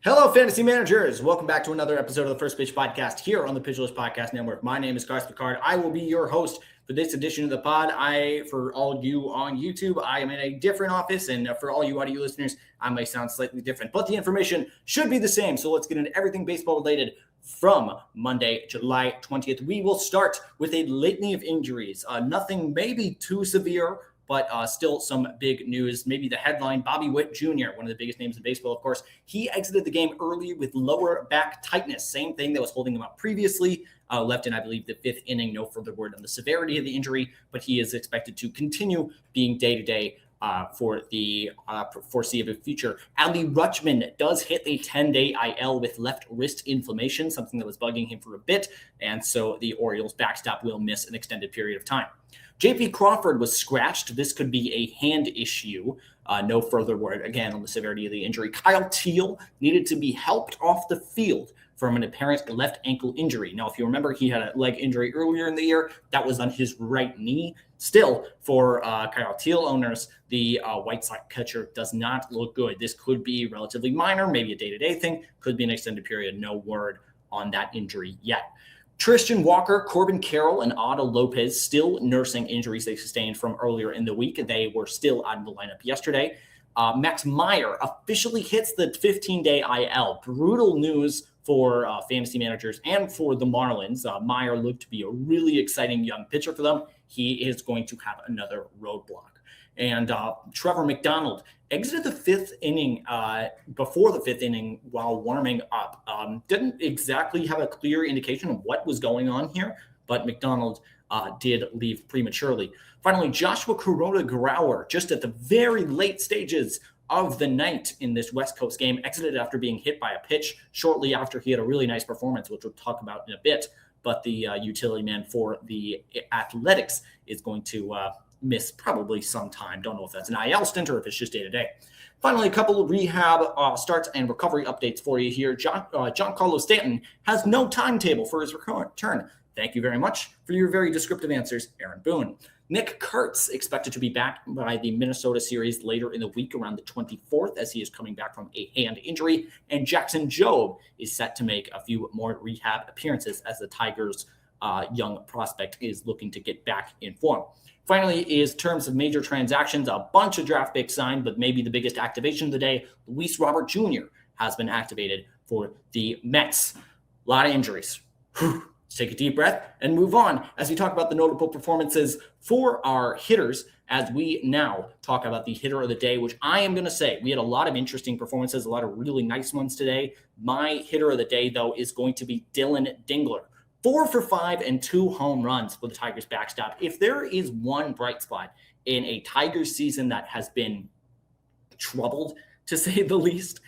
Hello, fantasy managers. Welcome back to another episode of the First Pitch Podcast here on the Pitch List Podcast Network. My name is Garth Picard. I will be your host for this edition of the pod. For all you on YouTube, I am in a different office, and for all you audio listeners, I may sound slightly different, but the information should be the same. So let's get into everything baseball related from Monday, July 20th. We will start with a litany of injuries. Nothing maybe too severe, but still some big news. Maybe the headline, Bobby Witt Jr., one of the biggest names in baseball, of course. He exited the game early with lower back tightness, same thing that was holding him up previously. Left in, I believe, the fifth inning. No further word on the severity of the injury, but he is expected to continue being day-to-day for the foreseeable future. Ali Rutschman does hit a 10-day IL with left wrist inflammation, something that was bugging him for a bit, and so the Orioles backstop will miss an extended period of time. J.P. Crawford was scratched. This could be a hand issue. No further word, again, on the severity of the injury. Kyle Teel needed to be helped off the field from an apparent left ankle injury. Now, if you remember, he had a leg injury earlier in the year. That was on his right knee. Still, for Kyle Teel owners, the White Sox catcher does not look good. This could be relatively minor, maybe a day-to-day thing. Could be an extended period. No word on that injury yet. Tristan Walker, Corbin Carroll, and Otto Lopez still nursing injuries they sustained from earlier in the week. They were still out of the lineup yesterday. Max Meyer officially hits the 15-day IL. Brutal news for fantasy managers and for the Marlins. Meyer looked to be a really exciting young pitcher for them. He is going to have another roadblock. And Trevor McDonald exited the fifth inning before the fifth inning while warming up. Didn't exactly have a clear indication of what was going on here, but McDonald did leave prematurely. Finally, Joshua Kuroda-Grauer, just at the very late stages of the night in this West Coast game, exited after being hit by a pitch shortly after he had a really nice performance, which we'll talk about in a bit. But the utility man for the Athletics is going to miss probably some time. Don't know if that's an IL stint or if it's just day-to-day. Finally, a couple of rehab starts and recovery updates for you here. Giancarlo Stanton has no timetable for his return. Thank you very much for your very descriptive answers, Aaron Boone. Nick Kurtz expected to be back by the Minnesota series later in the week around the 24th as he is coming back from a hand injury. And Jackson Jobe is set to make a few more rehab appearances as the Tigers' young prospect is looking to get back in form. Finally, is terms of major transactions, a bunch of draft picks signed, but maybe the biggest activation of the day, Luis Robert Jr. has been activated for the Mets. A lot of injuries. Let's take a deep breath and move on as we talk about the notable performances for our hitters as we now talk about the hitter of the day, which I am going to say we had a lot of interesting performances, a lot of really nice ones today. My hitter of the day, though, is going to be Dylan Dingler. 4 for 5 and 2 home runs for the Tigers backstop. If there is one bright spot in a Tigers season that has been troubled, to say the least,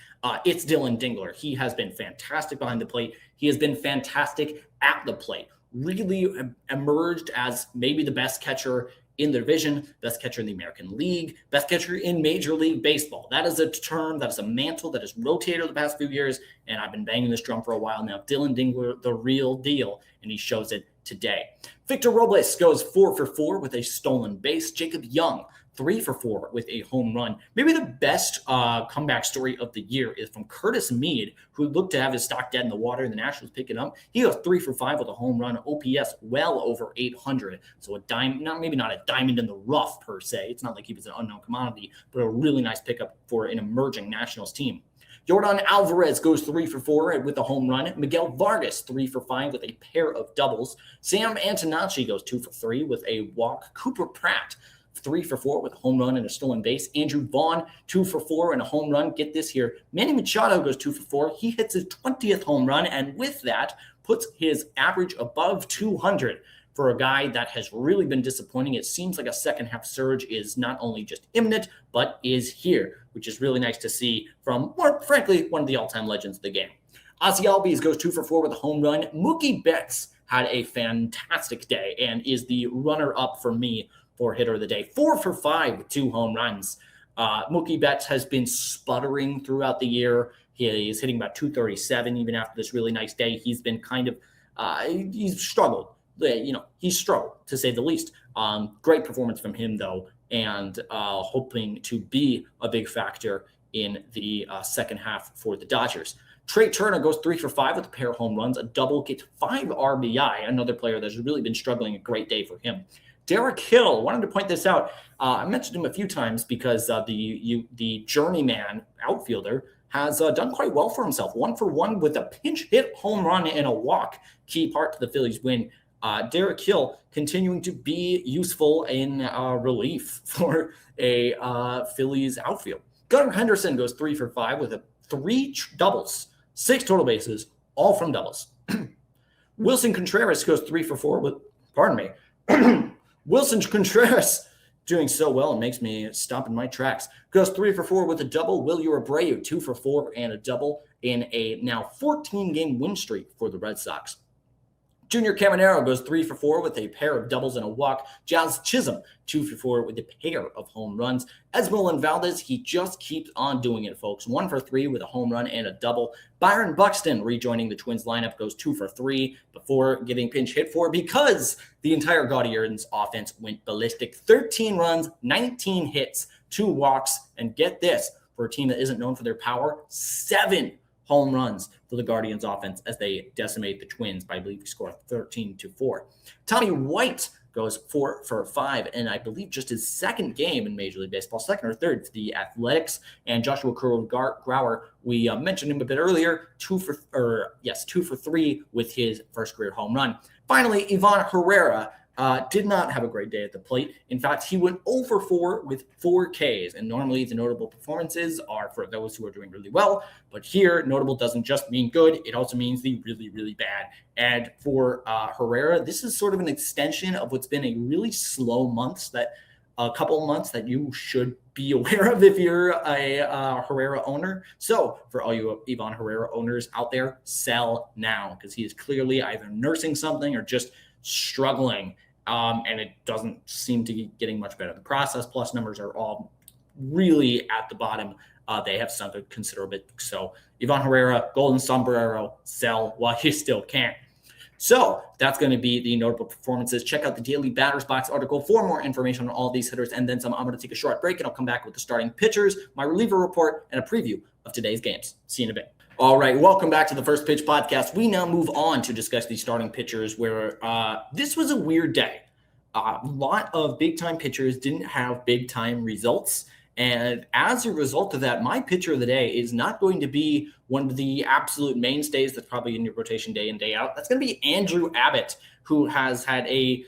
it's Dylan Dingler. He has been fantastic behind the plate. He has been fantastic at the plate. Really emerged as maybe the best catcher in the division, best catcher in the American League, best catcher in Major League Baseball. That is a term, that is a mantle that has rotated over the past few years, and I've been banging this drum for a while now. Dylan Dingler, the real deal, and he shows it today. Victor Robles goes 4 for 4 with a stolen base. Jacob Young, 3 for 4 with a home run. Maybe the best comeback story of the year is from Curtis Mead, who looked to have his stock dead in the water, and the Nationals pick it up. He goes 3 for 5 with a home run, OPS well over 800. So maybe not a diamond in the rough per se. It's not like he was an unknown commodity, but a really nice pickup for an emerging Nationals team. Jordan Alvarez goes 3 for 4 with a home run. Miguel Vargas, 3 for 5 with a pair of doubles. Sam Antonacci goes 2 for 3 with a walk. Cooper Pratt, 3 for 4 with a home run and a stolen base. Andrew Vaughn, 2 for 4 and a home run. Get this here. Manny Machado goes 2 for 4. He hits his 20th home run, and with that, puts his average above 200 for a guy that has really been disappointing. It seems like a second-half surge is not only just imminent, but is here, which is really nice to see from, frankly, one of the all-time legends of the game. Ozzy Albies goes 2 for 4 with a home run. Mookie Betts had a fantastic day and is the runner-up for me for hitter of the day. 4 for 5 with 2 home runs. Mookie Betts has been sputtering throughout the year. He is hitting about 237 even after this really nice day. He's been kind of, he's struggled. He's struggled, to say the least. Great performance from him, though, and hoping to be a big factor in the second half for the Dodgers. Trey Turner goes 3 for 5 with a pair of home runs, a double, gets 5 RBI, another player that's really been struggling, a great day for him. Derek Hill, wanted to point this out. I mentioned him a few times because the journeyman outfielder has done quite well for himself. 1 for 1 with a pinch hit home run and a walk, key part to the Phillies win. Derek Hill continuing to be useful in relief for a Phillies outfield. Gunnar Henderson goes 3 for 5 with 3 doubles, 6 total bases, all from doubles. Wilson Contreras goes 3 for 4 with, Wilson Contreras doing so well and makes me stop in my tracks. Goes 3 for 4 with a double. Wilyer Abreu, 2 for 4 and a double in a now 14-game win streak for the Red Sox. Junior Caminero goes 3 for 4 with a pair of doubles and a walk. Jazz Chisholm, 2 for 4 with a pair of home runs. Esmeralda Valdez, he just keeps on doing it, folks. 1 for 3 with a home run and a double. Byron Buxton, rejoining the Twins lineup, goes 2 for 3 before getting pinch hit for because the entire Guardians offense went ballistic. 13 runs, 19 hits, 2 walks, and get this, for a team that isn't known for their power, 7 home runs for the Guardians offense as they decimate the Twins by, I believe, score 13-4. Tommy White goes 4 for 5, and I believe just his second game in Major League Baseball, second or third for the Athletics. And Joshua Grauer, we mentioned him a bit earlier, 2 for 3 with his first career home run. Finally, Ivan Herrera did not have a great day at the plate. In fact, he went 0 for 4 with 4 Ks. And normally the notable performances are for those who are doing really well. But here, notable doesn't just mean good. It also means the really, really bad. And for Herrera, this is sort of an extension of what's been a really slow couple months that you should be aware of if you're a Herrera owner. So for all you Ivan Herrera owners out there, sell now because he is clearly either nursing something or just struggling, and it doesn't seem to be getting much better. The process plus numbers are all really at the bottom. They have sunk a considerable bit. So Ivan Herrera, golden sombrero, sell while you still can. So that's going to be the notable performances. Check out the Daily Batters Box article for more information on all these hitters and then some. I'm going to take a short break and I'll come back with the starting pitchers, my reliever report, and a preview of today's games. See you in a bit. All right, welcome back to the First Pitch Podcast. We now move on to discuss the starting pitchers where this was a weird day. A lot of big-time pitchers didn't have big-time results. And as a result of that, my pitcher of the day is not going to be one of the absolute mainstays that's probably in your rotation day in, day out. That's going to be Andrew Abbott, who has had a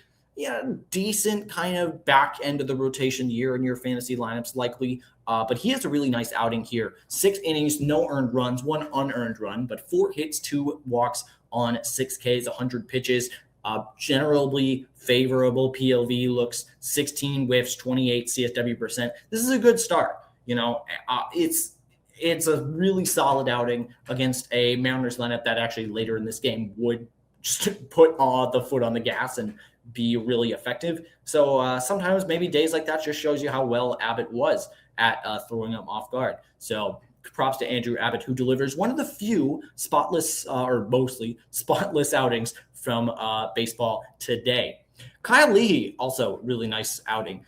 decent kind of back end of the rotation year in your fantasy lineups likely. But he has a really nice outing here. 6 innings, no earned runs, 1 unearned run, but 4 hits, 2 walks on 6 Ks, 100 pitches. Generally favorable PLV looks, 16 whiffs, 28 CSW percent. This is a good start. It's a really solid outing against a Mariners lineup that actually later in this game would just put the foot on the gas and be really effective. So sometimes maybe days like that just shows you how well Abbott was at throwing them off guard. So props to Andrew Abbott, who delivers one of the few spotless or mostly spotless outings from baseball today. Kyle Leahy, also really nice outing.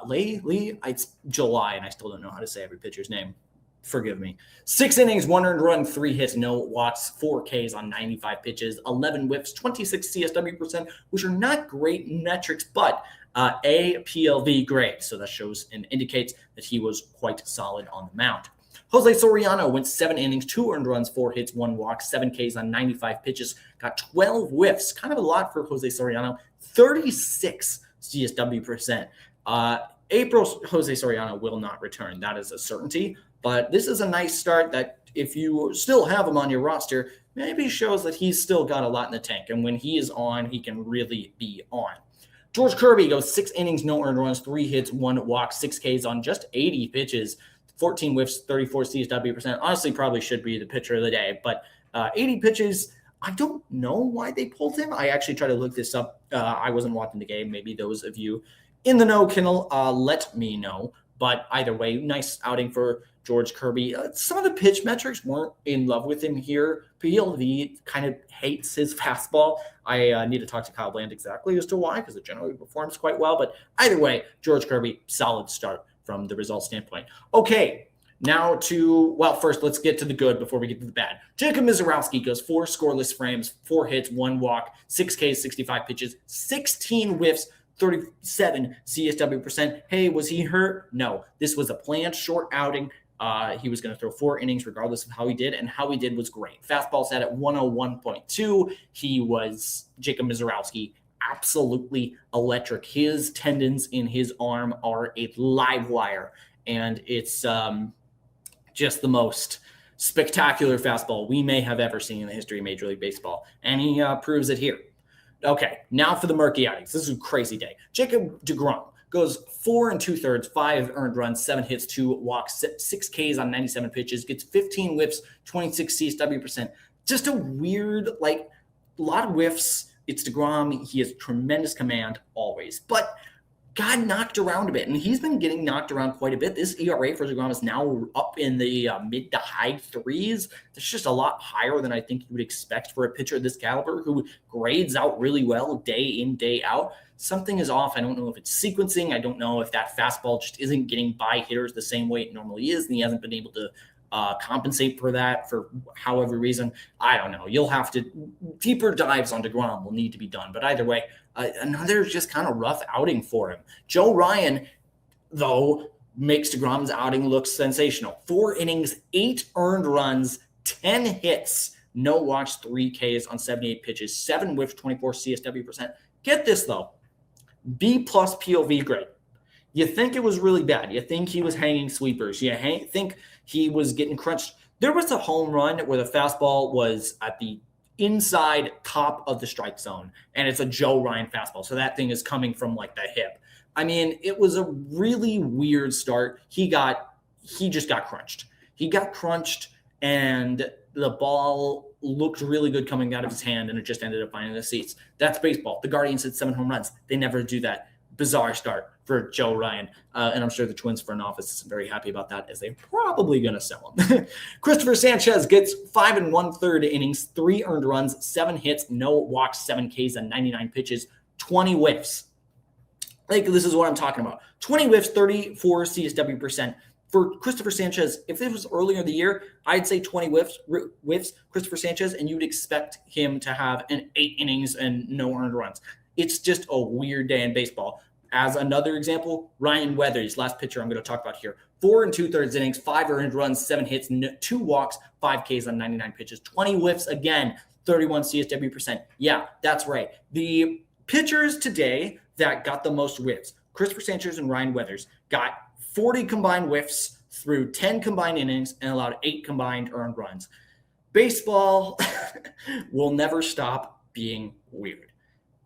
Lee, it's July, and I still don't know how to say every pitcher's name. Forgive me. 6 innings, 1 earned run, 3 hits, no walks, 4 Ks on 95 pitches, 11 whiffs, 26 CSW percent, which are not great metrics, but a PLV grade. So that shows and indicates that he was quite solid on the mound. Jose Soriano went 7 innings, 2 earned runs, 4 hits, 1 walk, 7 Ks on 95 pitches, got 12 whiffs, kind of a lot for Jose Soriano, 36 CSW percent. April, Jose Soriano will not return. That is a certainty. But this is a nice start that if you still have him on your roster, maybe shows that he's still got a lot in the tank. And when he is on, he can really be on. George Kirby goes 6 innings, no earned runs, 3 hits, 1 walk, 6 Ks on just 80 pitches, 14 whiffs, 34 CSW percent. Honestly, probably should be the pitcher of the day. But 80 pitches, I don't know why they pulled him. I actually tried to look this up. I wasn't watching the game. Maybe those of you in the know can let me know. But either way, nice outing for George Kirby. Some of the pitch metrics weren't in love with him here. PLV kind of hates his fastball. I need to talk to Kyle Bland exactly as to why, because it generally performs quite well. But either way, George Kirby, solid start from the result standpoint. Okay, Now first let's get to the good before we get to the bad. Jacob Mizorowski goes 4 scoreless frames, 4 hits, 1 walk, 6 Ks, 65 pitches, 16 whiffs, 37 CSW percent. Hey, was he hurt? No. This was a planned short outing. He was going to throw 4 innings regardless of how he did, and how he did was great. Fastball sat at 101.2. He was Jacob Mizorowski, absolutely electric. His tendons in his arm are a live wire, and it's just the most spectacular fastball we may have ever seen in the history of Major League Baseball, and he proves it here. Okay, now for the murky outings. This is a crazy day. Jacob deGrom goes 4 2/3, 5 earned runs, 7 hits, 2 walks, 6 Ks on 97 pitches, gets 15 whiffs, 26 CSW percent. Just a weird, a lot of whiffs. It's deGrom. He has tremendous command always, but got knocked around a bit, and he's been getting knocked around quite a bit. This ERA for deGrom is now up in the mid to high threes. That's just a lot higher than I think you would expect for a pitcher of this caliber who grades out really well day in, day out. Something is off. I don't know if it's sequencing. I don't know if that fastball just isn't getting by hitters the same way it normally is, and he hasn't been able to compensate for that for however reason. I don't know. You'll have to deeper dives on deGrom will need to be done. But either way, another just kind of rough outing for him. Joe Ryan, though, makes deGrom's outing look sensational. 4 innings, 8 earned runs, 10 hits, no walks, 3 Ks on 78 pitches, 7 whiffs, 24 CSW percent. Get this, though. B+ POV grade. You think it was really bad. You think he was hanging sweepers. You think he was getting crunched. There was a home run where the fastball was at the inside top of the strike zone, and it's a Joe Ryan fastball. So that thing is coming from the hip. I mean, it was a really weird start. He just got crunched. He got crunched, and the ball looked really good coming out of his hand, and it just ended up finding the seats. That's baseball. The Guardians hit 7 home runs. They never do that. Bizarre start for Joe Ryan. And I'm sure the Twins front office is very happy about that, as they're probably going to sell him. Christopher Sanchez gets 5 1/3 innings, 3 earned runs, 7 hits, no walks, 7 Ks on 99 pitches, 20 whiffs. This is what I'm talking about. 20 whiffs, 34 CSW percent. For Christopher Sanchez, if it was earlier in the year, I'd say 20 whiffs, Christopher Sanchez, and you'd expect him to have an 8 innings and no earned runs. It's just a weird day in baseball. As another example, Ryan Weathers, last pitcher I'm going to talk about here. 4 2/3 innings, 5 earned runs, 7 hits, 2 walks, 5 Ks on 99 pitches, 20 whiffs again, 31 CSW percent. Yeah, that's right. The pitchers today that got the most whiffs, Christopher Sanchez and Ryan Weathers, got 40 combined whiffs through 10 combined innings and allowed 8 combined earned runs. Baseball will never stop being weird.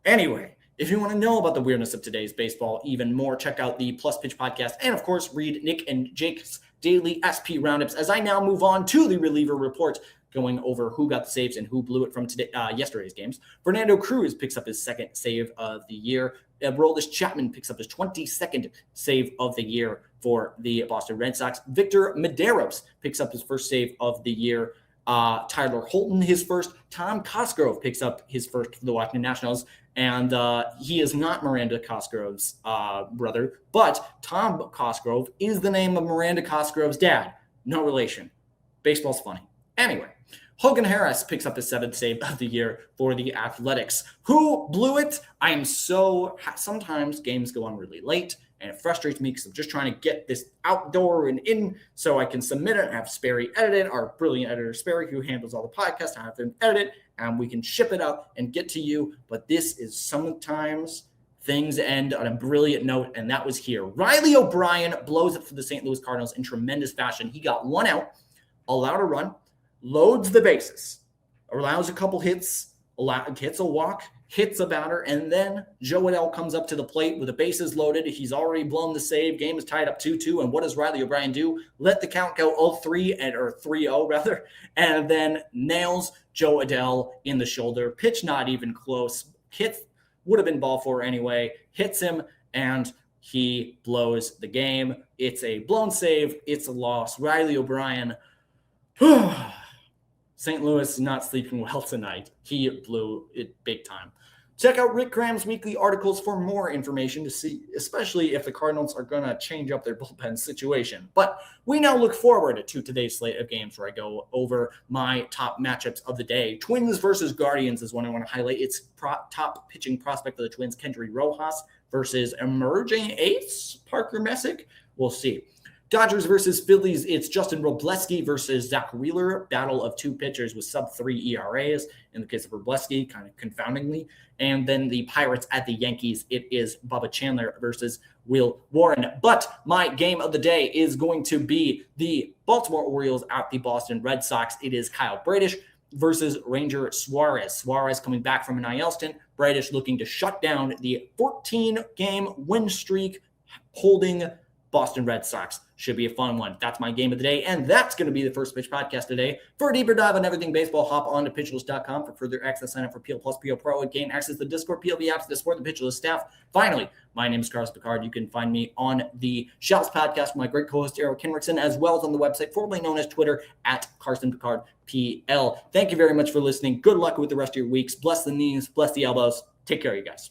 Anyway, if you want to know about the weirdness of today's baseball even more, check out the Plus Pitch podcast and, of course, read Nick and Jake's daily SP roundups as I now move on to the reliever report, going over who got the saves and who blew it from yesterday's games. Fernando Cruz picks up his 2nd save of the year. Aroldis Chapman picks up his 22nd save of the year for the Boston Red Sox. Victor Medeiros picks up his 1st save of the year. Tyler Holton, his 1st. Tom Cosgrove picks up his 1st for the Washington Nationals. And he is not Miranda Cosgrove's brother, but Tom Cosgrove is the name of Miranda Cosgrove's dad. No relation. Baseball's funny. Anyway, Hogan Harris picks up his 7th save of the year for the Athletics. Who blew it? Sometimes games go on really late, and it frustrates me because I'm just trying to get this outdoor and in so I can submit it and have Sperry edit it, our brilliant editor Sperry, who handles all the podcasts. I have them edit it, and we can ship it out and get to you. But this is sometimes things end on a brilliant note, and that was here. Riley O'Brien blows it for the St. Louis Cardinals in tremendous fashion. He got 1 out, allowed a run, loads the bases, allows a couple hits, hits a walk, hits a batter, and then Joe Adell comes up to the plate with the bases loaded. He's already blown the save. Game is tied up 2-2. And what does Riley O'Brien do? Let the count go 0-3 or 3-0 rather, and then nails Joe Adell in the shoulder. Pitch not even close. Hit would have been ball 4 anyway. Hits him, and he blows the game. It's a blown save. It's a loss. Riley O'Brien. St. Louis not sleeping well tonight. He blew it big time. Check out Rick Graham's weekly articles for more information to see, especially if the Cardinals are going to change up their bullpen situation. But we now look forward to today's slate of games where I go over my top matchups of the day. Twins versus Guardians is one I want to highlight. It's top pitching prospect of the Twins, Kendry Rojas, versus emerging ace Parker Messick. We'll see. Dodgers versus Phillies, it's Justin Robleski versus Zach Wheeler. Battle of two pitchers with sub-3 ERAs. In the case of Robleski, kind of confoundingly. And then the Pirates at the Yankees, it is Bubba Chandler versus Will Warren. But my game of the day is going to be the Baltimore Orioles at the Boston Red Sox. It is Kyle Bradish versus Ranger Suarez. Suarez coming back from an IL stint. Bradish looking to shut down the 14-game win streak holding Boston Red Sox. Should be a fun one. That's my game of the day, and that's going to be the First Pitch Podcast today. For a deeper dive on everything baseball, hop on to pitcherlist.com for further access. Sign up for PL Plus, PL Pro, and gain access to the Discord, PLB apps to support the Pitcherlist staff. Finally, my name is Carlos Picard. You can find me on the Shells Podcast with my great co-host, Eric Henriksen, as well as on the website, formerly known as Twitter, at Carson Picard PL. Thank you very much for listening. Good luck with the rest of your weeks. Bless the knees, bless the elbows. Take care, you guys.